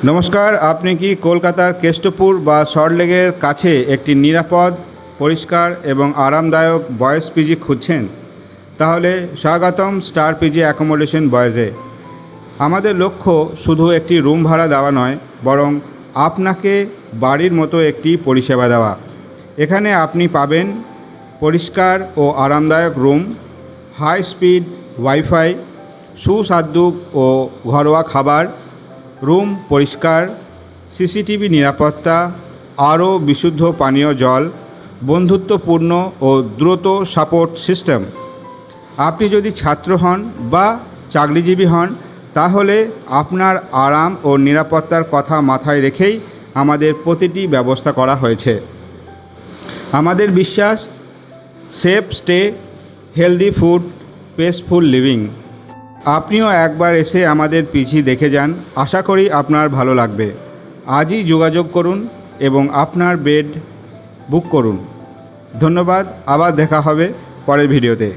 নমস্কার, আপনি কি কলকাতার কেষ্টপুর বা সল্টলেকের কাছে একটি নিরাপদ, পরিষ্কার এবং আরামদায়ক বয়েজ পিজি খুঁজছেন? তাহলে স্বাগতম স্টার পিজি অ্যাকোমোডেশন বয়েজে। আমাদের লক্ষ্য শুধু একটি রুম ভাড়া দেওয়া নয়, বরং আপনাকে বাড়ির মতো একটি পরিষেবা দেওয়া। এখানে আপনি পাবেন পরিষ্কার ও আরামদায়ক রুম, হাই স্পিড ওয়াইফাই, সুস্বাদু ও ঘরোয়া খাবার, রুম পরিষ্কার, সিসিটিভি নিরাপত্তা, আরও বিশুদ্ধ পানীয় জল, বন্ধুত্বপূর্ণ ও দ্রুত সাপোর্ট সিস্টেম। আপনি যদি ছাত্র হন বা চাকরিজীবী হন, তাহলে আপনার আরাম ও নিরাপত্তার কথা মাথায় রেখেই আমাদের প্রতিটি ব্যবস্থা করা হয়েছে। আমাদের বিশ্বাস, safe stay, healthy food, peaceful living. আপনিও একবার এসে আমাদের পিজি দেখে যান, আশা করি আপনার ভালো লাগবে। আজই যোগাযোগ করুন এবং আপনার বেড বুক করুন। ধন্যবাদ, আবার দেখা হবে পরের ভিডিওতে।